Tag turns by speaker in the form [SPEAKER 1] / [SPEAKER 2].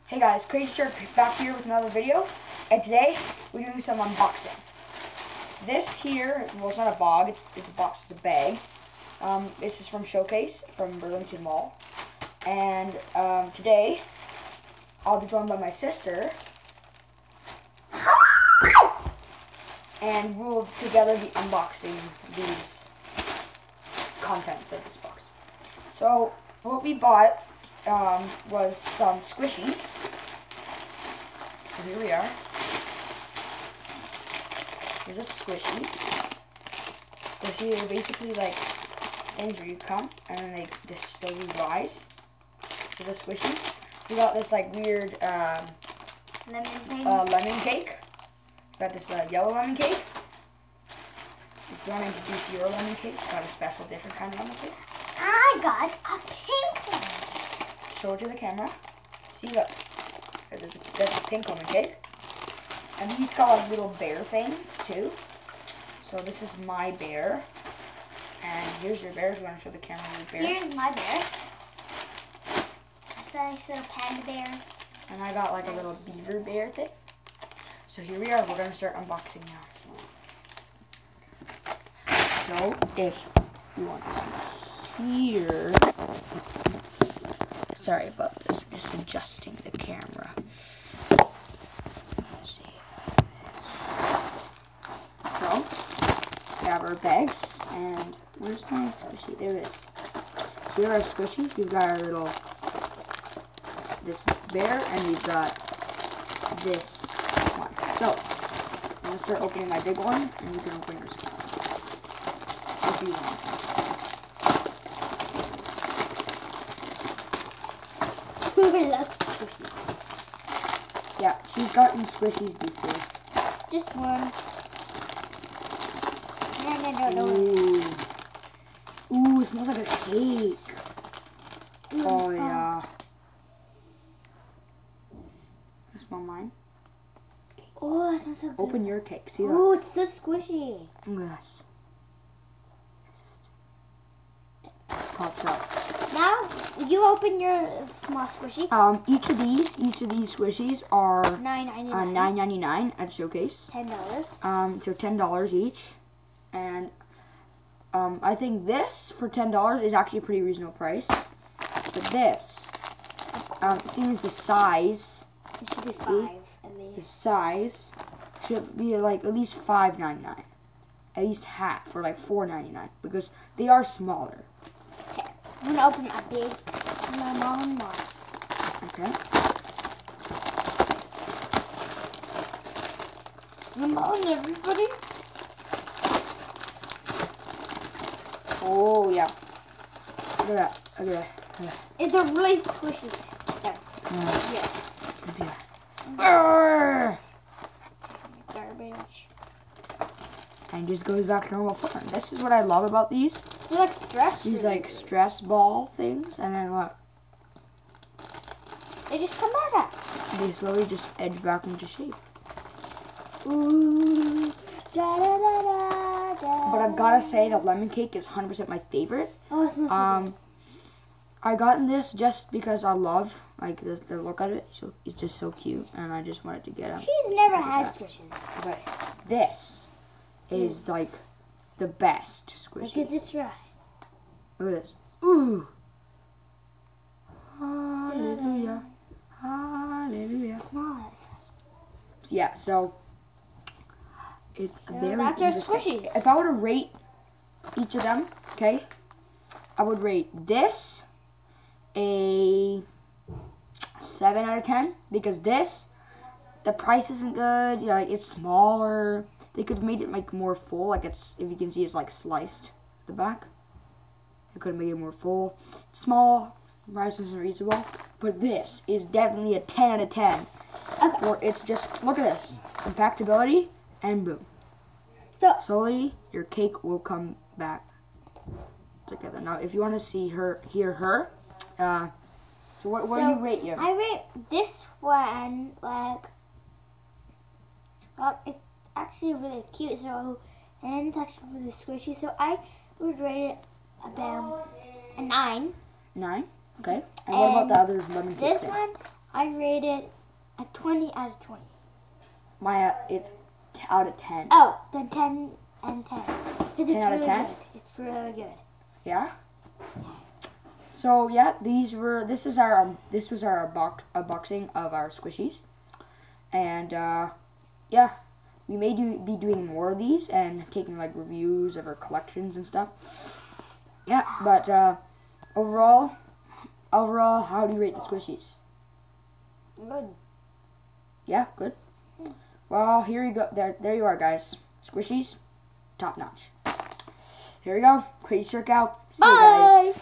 [SPEAKER 1] Hey guys, Crazy Shark back here with another video, and today we're doing some unboxing. This here, well, it's not a bag, it's a box, it's a bag. This is from Showcase from Burlington Mall, and today I'll be joined by my sister, and we'll together be unboxing these contents of this box. So what we bought was some Squishies. So here we are. Here's a Squishy. Squishies are basically like things where you come and then they just slowly rise. Here's a Squishy. We got this like weird lemon cake. We got this yellow lemon cake. If you want to introduce your lemon cake, got a special different kind of lemon cake.
[SPEAKER 2] I got a pink one.
[SPEAKER 1] Show it to the camera. See, look. There's a pink lemon cake. And these got like little bear things too. So this is my bear. And here's your bear. Do you want to show the camera your bear?
[SPEAKER 2] Here's my bear. That's a nice little panda bear.
[SPEAKER 1] And I got like a little beaver bear thing. So here we are. We're going to start unboxing now. So if you want to see here. Sorry about this, I'm just adjusting the camera. So, we have our bags, and where's my Squishy? There it is. Here are our Squishies. We've got our little, this bear, and we've got this one. So, I'm going to start opening my big one, and you can open yours. If you want. Yeah, she's gotten Squishies before.
[SPEAKER 2] Just one. No.
[SPEAKER 1] Ooh, it smells like a cake. Oh, yeah. You smell mine?
[SPEAKER 2] Oh, that smells so good.
[SPEAKER 1] Open your cake. See that?
[SPEAKER 2] Oh, it's so squishy.
[SPEAKER 1] Look at this. Pops out.
[SPEAKER 2] Now, you open your small squishy.
[SPEAKER 1] Each of these Squishies are
[SPEAKER 2] $9.99.
[SPEAKER 1] $9.99 at Showcase.
[SPEAKER 2] $10.
[SPEAKER 1] So $10 each, and I think this for $10 is actually a pretty reasonable price. But this, seeing as the size,
[SPEAKER 2] It should be $5 at least.
[SPEAKER 1] the size should be like at least $5.99, at least half, or like $4.99, because they are smaller.
[SPEAKER 2] I'm gonna open a big lemon one.
[SPEAKER 1] Okay.
[SPEAKER 2] Lemon, everybody.
[SPEAKER 1] Oh yeah. Look at that. Look at that.
[SPEAKER 2] It's a really squishy. So,
[SPEAKER 1] Yeah.
[SPEAKER 2] Garbage.
[SPEAKER 1] And just goes back to normal form. This is what I love about these.
[SPEAKER 2] They're like stress.
[SPEAKER 1] These like stress ball things, and then look,
[SPEAKER 2] They just come back up.
[SPEAKER 1] they slowly just edge back into shape.
[SPEAKER 2] Ooh. Da, da, da, da, da.
[SPEAKER 1] But I've gotta say that lemon cake is 100% my favorite.
[SPEAKER 2] Oh, it smells so good.
[SPEAKER 1] I gotten this just because I love like the look of it. So it's just so cute, and I just wanted to get them.
[SPEAKER 2] She's never had squishes.
[SPEAKER 1] But this is like the best Squishy.
[SPEAKER 2] Look at this try.
[SPEAKER 1] Look at this. Ooh. Hallelujah. Hallelujah.
[SPEAKER 2] Nice.
[SPEAKER 1] Yeah, so it's very
[SPEAKER 2] that's our
[SPEAKER 1] interesting.
[SPEAKER 2] Squishies.
[SPEAKER 1] If I were to rate each of them, okay, I would rate this a 7 out of 10 because this, the price isn't good. You know, like it's smaller. They could have made it like more full. Like it's, if you can see, it's like sliced at the back. They could have made it more full. It's small. Price isn't reasonable. But this is definitely a 10 out of 10.
[SPEAKER 2] Okay.
[SPEAKER 1] Or it's just, look at this. Compactability, and boom.
[SPEAKER 2] So,
[SPEAKER 1] Slowly, your cake will come back together. Now, if you want to see her, hear her, so what do you rate you?
[SPEAKER 2] I rate this one like, well, it's actually really cute. So, and it's actually really squishy. So I would rate it about a 9.
[SPEAKER 1] 9? Okay. And what about the other lemon cake
[SPEAKER 2] This
[SPEAKER 1] thing?
[SPEAKER 2] one, I rate it a 20 out of 20.
[SPEAKER 1] It's out of 10.
[SPEAKER 2] Oh, then 10 and 10. 'Cause it's
[SPEAKER 1] 10 out of
[SPEAKER 2] really
[SPEAKER 1] 10?
[SPEAKER 2] good. It's really good.
[SPEAKER 1] Yeah. So yeah, this was our unboxing of our Squishies, and yeah, we may be doing more of these and taking like reviews of our collections and stuff. Yeah, but overall, how do you rate the Squishies?
[SPEAKER 2] Good.
[SPEAKER 1] Yeah, good. Well, here you go. There you are, guys. Squishies, top notch. Here we go. Crazy Circ out. See you guys.